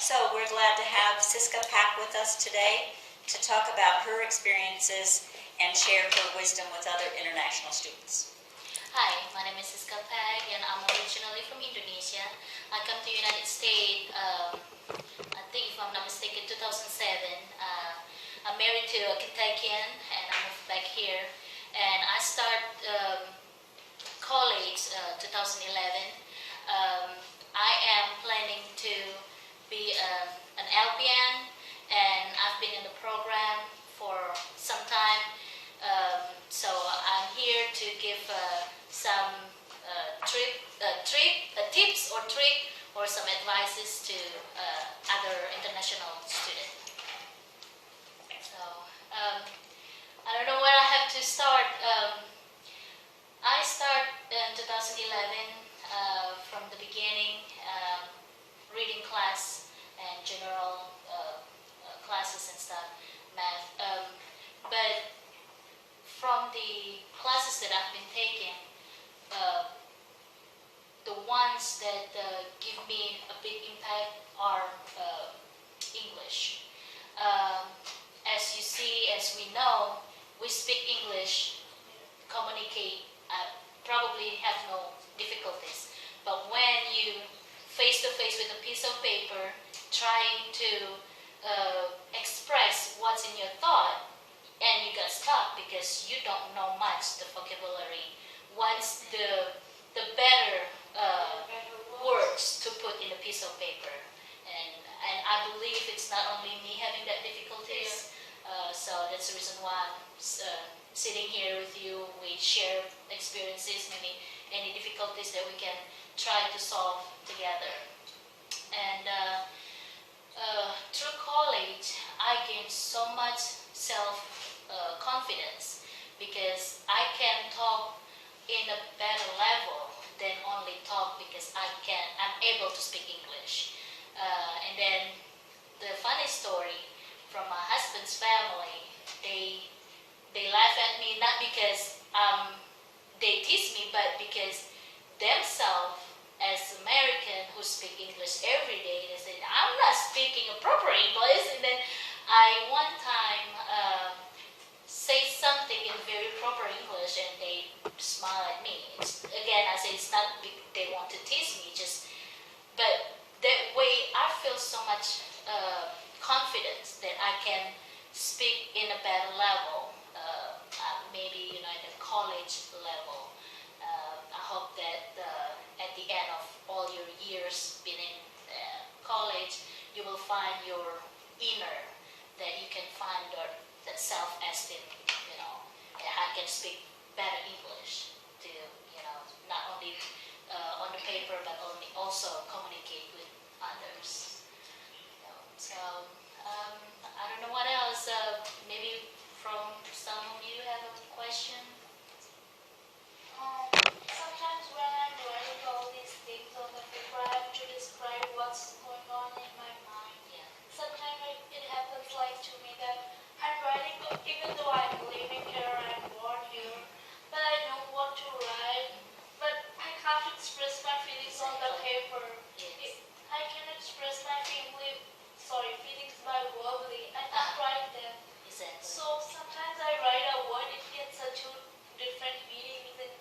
So we're glad to have Siska Pak with us today to talk about her experiences and share her wisdom with other international students. Hi, my name is Siska Pak and I'm originally from Indonesia. I come to the United States, I think if I'm not mistaken, 2007. I'm married to a Kentuckian and I moved back here. And I started college 2011. I am planning to be an LPN, and I've been in the program for some time. So I'm here to give some tips or trick or some advices to other international students. So I don't know where I have to start. I start in 2011 from the beginning, reading class and general classes and stuff, math. But from the classes that I've been taking, the ones that give me a big impact are English. As you see, as we know, we speak English, communicate, probably have no difficulties. But when you face to face with a piece of paper, trying to express what's in your thought, and you got stuck because you don't know much the vocabulary. What's the better words to put in a piece of paper? And I believe it's not only me having that difficulties. So that's the reason why I'm sitting here with you. We share experiences, maybe any difficulties that we can try to solve together. And through college, I gained so much self-confidence because I can talk in a better level than only talk because I'm able to speak English. And then the funny story from my husband's family, they laugh at me not because they tease me, but because themselves as American who speak English every day, they say, I'm not speaking a proper English. And then I one time say something in very proper English and they smile at me. Again, I say it's not they want to tease me, but that way I feel so much confidence that I can speak in a better level, maybe in a college level. I hope that at the end of all your years being in college, you will find your inner, that you can find that self-esteem, that I can speak better English to, not only on the paper, but also communicate with others. So, I don't know what else, maybe from some of you have a question? Sometimes when I'm writing all these things on the paper, I have to describe what's going on in my mind. Yeah. Sometimes it happens like to me that I'm writing, even though I'm living here, I'm born here, but I know what to write, but I can't express my feelings on the paper. Yes. I can express my feelings by verbally. I can't write them. Exactly. So sometimes I write a word, it gets such a different meanings, and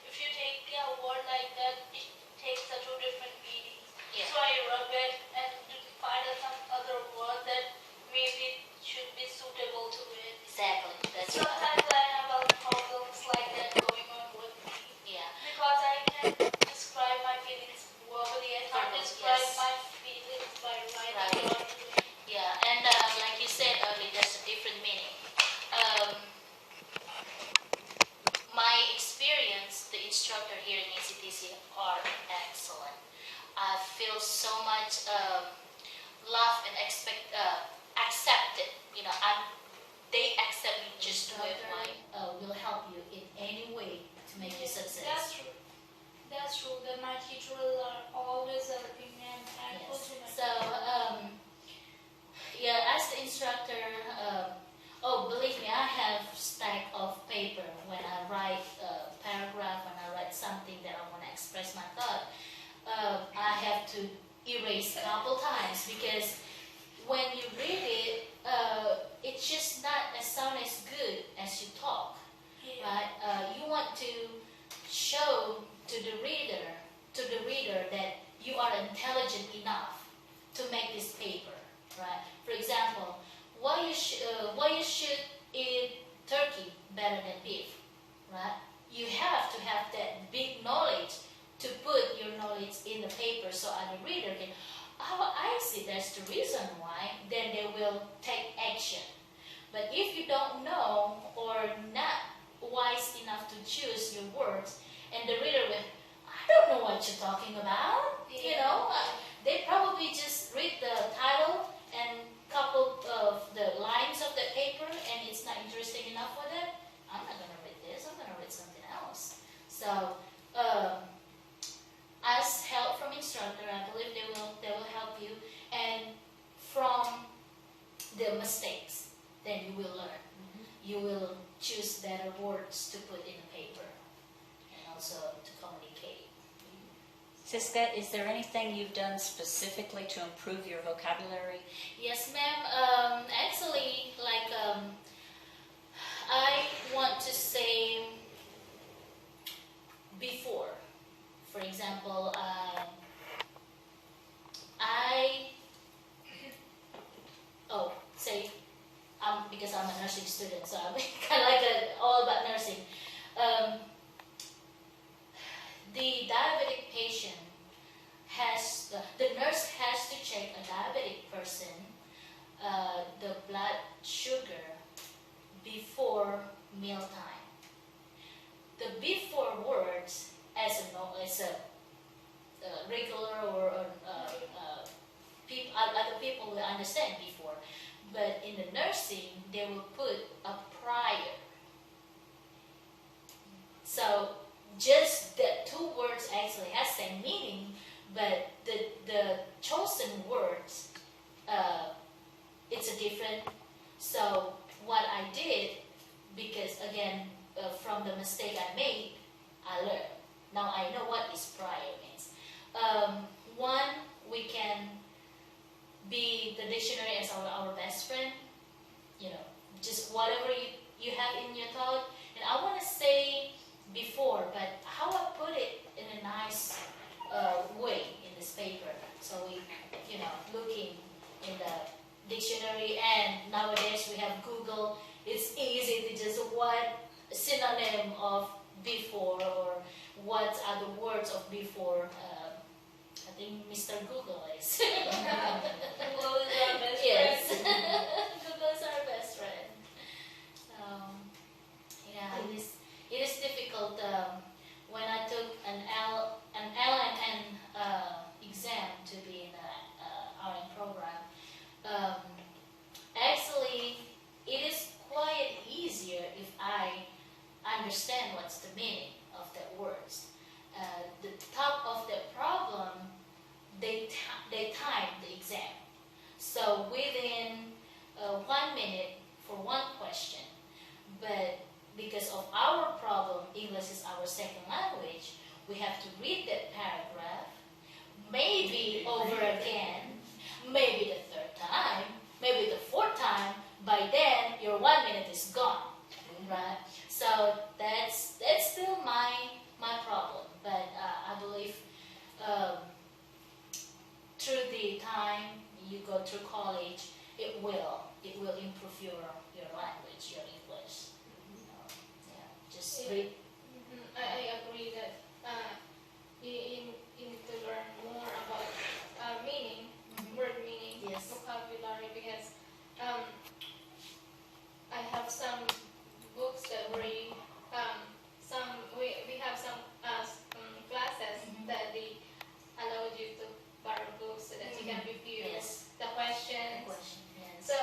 if you take a word like that, it takes such a different meaning. Yeah. So I rub it and find some other word that maybe should be suitable to it. Exactly. That's right. Sometimes I have other problems like that going on with me. Yeah. Because I can describe my feelings verbally, I can't describe Yes. my feelings by writing Right. or doing. Yeah, and like you said earlier, there's a different meaning. My experience, the instructor here in ACTC are excellent. I feel so much love and accepted. They accept me just the way I will help you in any way to make you success. That's true. That's true. That my teachers are always helping me and thankful to my So, yeah, as the instructor, believe me, I have stack of paper when I write a paragraph, when I write something that I want to express my thought. I have to erase a couple times because when you read it, it's just not as sound as good as you talk, right? You want to show to the reader that you are intelligent enough to make this paper, right? For example, why you should eat turkey better than beef, right? You have to have that big knowledge to put your knowledge in the paper so other reader can, oh, I see that's the reason why, then they will take action. But if you don't know or not wise enough to choose your words, and the reader will, I don't know what you're talking about, you know, they probably just read the title and couple of the lines of the paper and it's not interesting enough for them. I'm not going to read this, I'm going to read something else. So, as help from instructor, I believe they will help you, and from the mistakes, then you will learn. You will choose better words to put in the paper, and also to communicate. Siska, is there anything you've done specifically to improve your vocabulary? Yes, ma'am. Actually, like I want to say before. For example, say, because I'm a nursing student, so I'm kind of like all about nursing. The diabetic patient the nurse has to check a diabetic person, the blood sugar before mealtime. The before words as a regular or other people will understand before, but in the nursing they will put a prior. So just the two words actually has same meaning, but the chosen words it's a different. So what I did, because again from the mistake I made, I learned. Now I know what is prior means. One, we can be the dictionary as our best friend. You know, just whatever you have in your thought. And I want to say before, but how I put it in a nice way in this paper. So we, looking in the dictionary, and nowadays we have Google. It's easy to just what synonym of before or what are the words of before. I think Mr. Google is. Google is our best Yes. friend. Google is our best friend. Yeah, it is difficult. When I took an LNN exam to be in the RN program, actually it is quite easier if I understand what's the meaning of the words. The top of the problem, they time the exam. So within 1 minute for one question, but because of our problem, English is our second language, we have to read that paragraph, maybe over again, maybe the third time, maybe the fourth time. By then, your 1 minute is gone, right? So that's still my problem. But I believe through the time you go through college, it will improve your language, your English. Just read. I agree that you need to learn more about meaning, word meaning, Yes. vocabulary, because I have some books that we have some classes that they allow you to borrow books so that you can review Yes. the questions. Question. Yes. So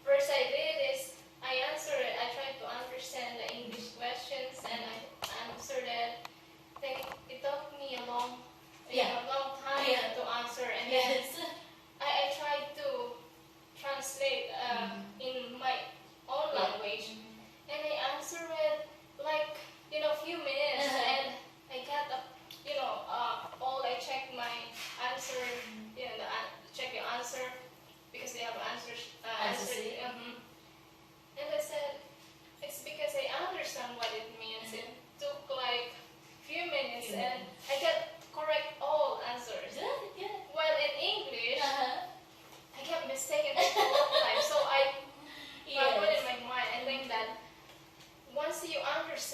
first I did is I answered it. I tried to understand the English questions and I answered it. Then it took me a long time to answer, and then Yes. I tried to translate in my own language, and I answered it like few minutes, and I got all I checked my answer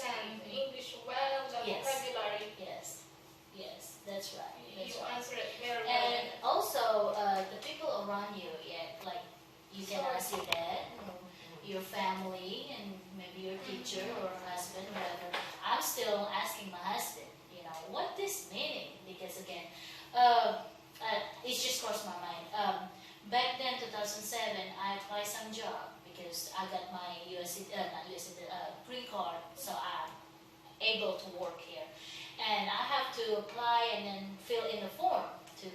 understand English well, the Yes. vocabulary. Yes, yes, that's right. That's You right. answer it very And well. also, the people around you, yeah, like you can ask your dad, or your family, and maybe your teacher or husband, whatever. I'm still asking my husband, what this meaning? Because again, it just crossed my mind. Back then, 2007, I applied some job because I got my not US, green card, so I'm able to work here. And I have to apply and then fill in a form to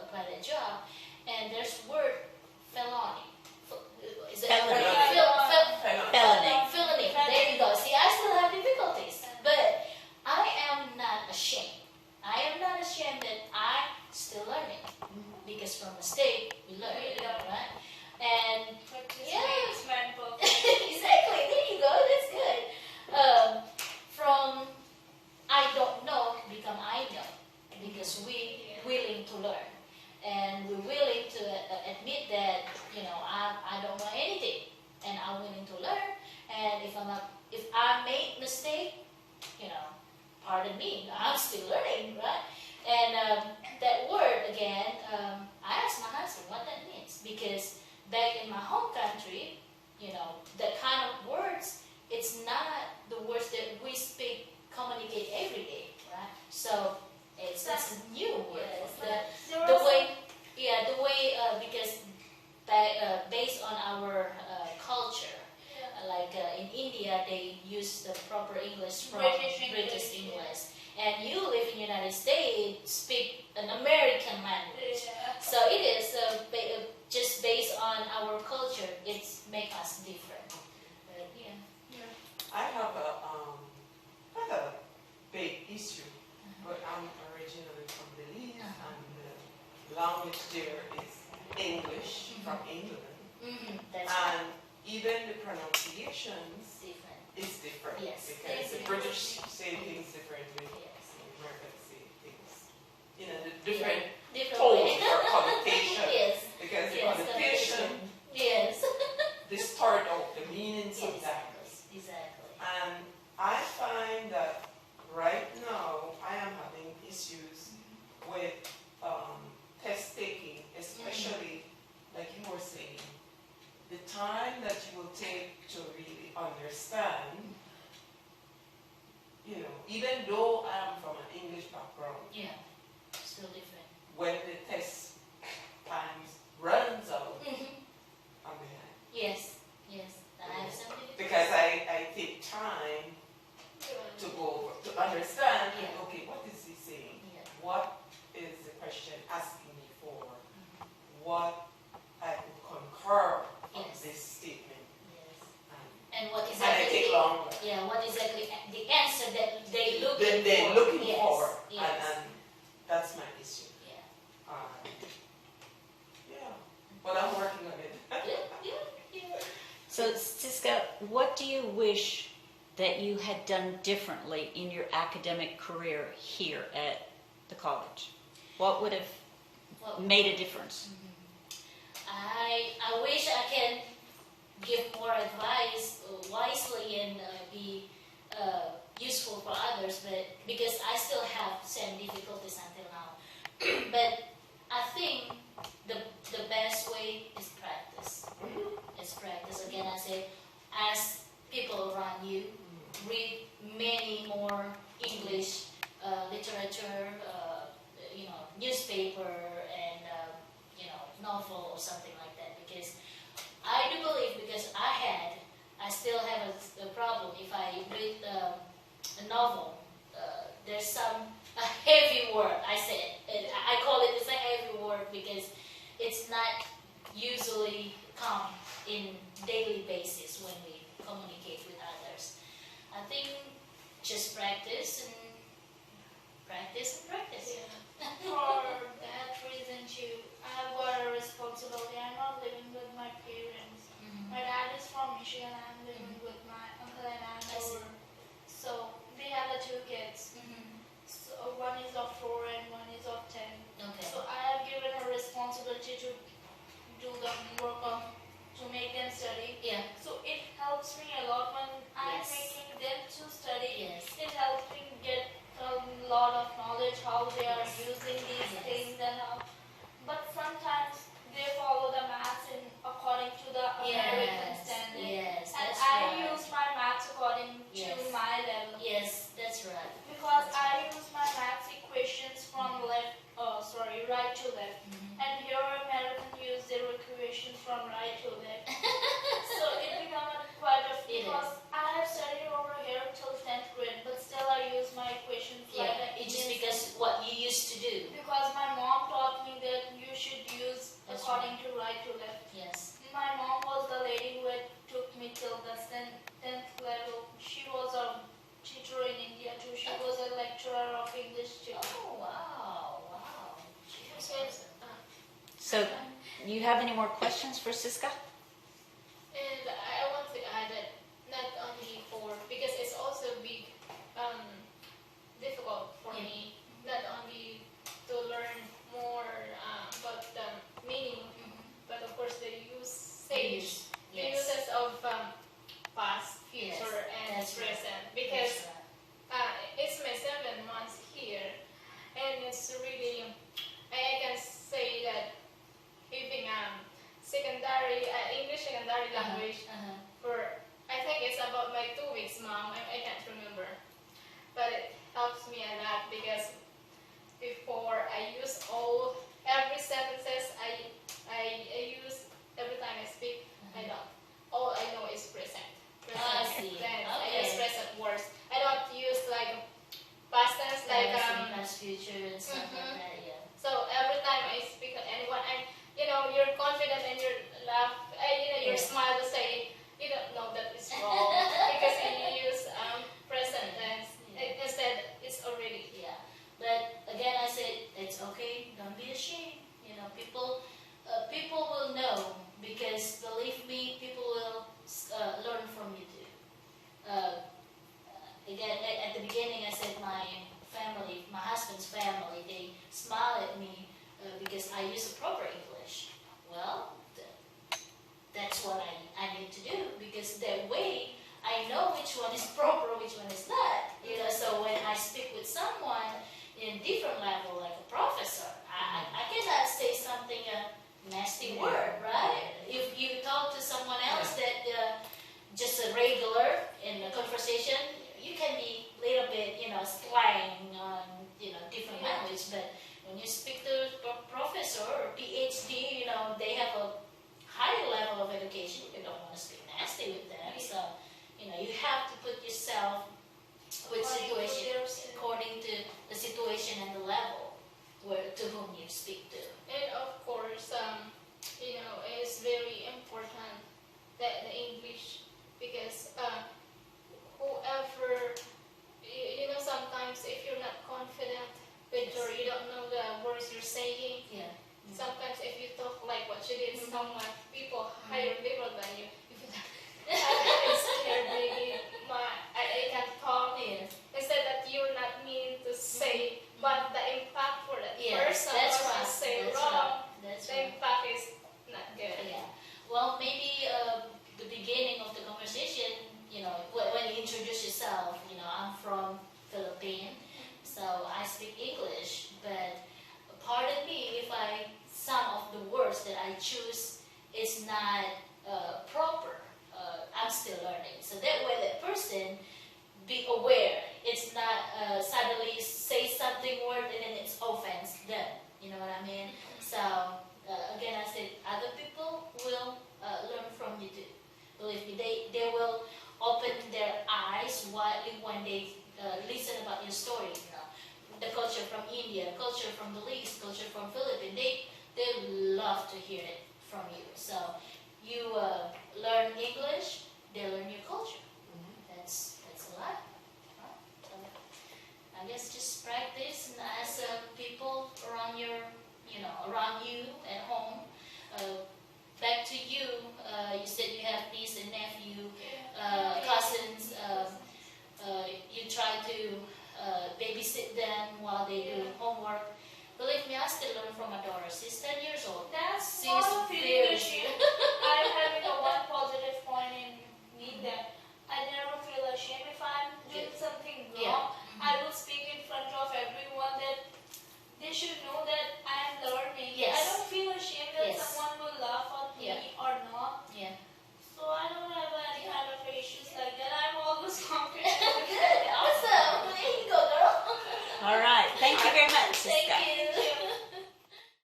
apply that job. And there's word felony. Is it Felony. Felony. Felony. There you go. See, I still have difficulties, but I am not ashamed. I am not ashamed that I'm still learning, because from mistake we learn, right? And Practice makes man perfect. exactly. There you go. That's good. From I don't know to become I know, because we willing to learn, and we're willing to admit that I don't know anything, and I'm willing to learn. And if I made mistake, pardon me, I'm still learning, right? And that word again, I asked my husband what that means, because back in my home country, that kind of words, it's not the words that we speak, communicate every day, right? So it's a new word. Because based on our culture, like in India, they use the proper English from British English. And you live in the United States, speak an American language. Yeah. So it is just based on our culture, it's make us different. But yeah. I have a big issue, but I'm originally from Belize, and the language there is English from England, That's right. and even the pronunciations Different. is different. Yes. Because the British say things differently, Yes. and the Americans say things, the different Different tone way. or connotation. Yes. Because the Yes, connotation Yes. distort out the meaning Yes. sometimes. Exactly. And I find that right now I am having issues with test taking, especially like you were saying, the time that you will take to really understand, even though I am from an English background, Yeah. Still different. when the test times runs out, I'm behind. Yes. Yes. I have something to Because I take time to go over, to understand, Yeah. okay, what is he saying? Yeah. What is the question asking me for? What I could concur on Yes. this statement. Yes. And, And what and I exactly? take longer. Yeah. What exactly the answer that they look Then they're looking yes. for, Yes. and that's my issue. Yeah. Yeah, but I'm working on it. Yeah. So, Siska, what do you wish that you had done differently in your academic career here at the college? What would have Well, made a difference? I wish I can give more advice wisely and be useful for others, but because I still have same difficulties until now. But I think the best way is practice. It's practice. Again, I say, ask people around you, read many more English literature, newspaper, and novel or something like that. Because I do believe, because I still have a problem if I read a novel. There's a heavy word. I call it as a heavy word because it's not usually come in daily basis when we communicate with others. I think just practice and practice and practice. For that reason too, I've got a responsibility. I'm not living with my parents. My dad is from Michigan. I'm living with my uncle and aunt I see. over. So they have 2 kids. So one is of 4 and one is of 10. Okay. So I have given a responsibility to do the homework to make them study. Yeah. So it helps me a lot when I'm Yes. making them to study. So, you have any more questions for Siska? And I want to add that not only for, because it's also big, difficult for me, not only to learn more about the meaning, but of course the usage, the Yes. uses of past, Yes, future, and that's right. present. Because That's it's my 7 months here, and it's really, I can say that having secondary English secondary right. language Uh-huh. for, I think it's about my 2 weeks, mom. I can't remember, but it helps me a lot because before I use every sentences I use every time I speak. I don't. All I know is present. I see. Tense. I Okay. use present words. I don't use like past tense like Past, future, and stuff like that. Yeah. So every time I speak to anyone, and you're confident and you laugh, your Yeah. smile to say you don't know that it's wrong because you use present tense. Instead, it's already. Yeah, but again, I said it's okay. Don't be ashamed. People will know because believe me, people will learn from you too. Again, at the beginning, I said my family, my husband's family, they smile at me because I use the proper English. Well, that's what I need to do because that way I know which one is proper, which one is not. So when I speak with someone in different level, like a professor, I cannot say something nasty word, right? If you talk to someone else that just a regular in a conversation, you can be a little bit, slang on, different language. But when you speak to a professor or PhD, they have a higher level of education. You don't want to speak nasty with them. So, you have to put yourself with situation according to the situation and the level to whom you speak to. And of course, it's very important that the English, because whoever, sometimes if you're not confident with or you don't know the words you're saying, Yeah. sometimes if you talk like what you did, someone, people higher level than you, if you I'm scared, maybe I can't talk. Yeah. Instead that you're not mean to say, but the impact for that Yes, person that's what right. you say That's wrong, right. That's the right. impact is not good. Yeah. Well, maybe the beginning of the conversation, when you introduce yourself, I'm from Philippines, so I speak English, but pardon me if some of the words that I choose is not proper. I'm still learning. So that way that person be aware. It's not suddenly say something word and then it's offense done. You know what I mean? So again, I said other people will learn from you too. Believe me, they will open their eyes widely when they listen about your story. The culture from India, culture from the East, culture from Philippines. They love to hear it from you. So you learn English, they learn your culture. That's a lot. Huh? So, I guess just practice and ask people around around you at home. Back to you. You said you have niece and nephew, cousins. You try to babysit them while they do homework. Believe me, I still learn from my daughter. She's 10 years old.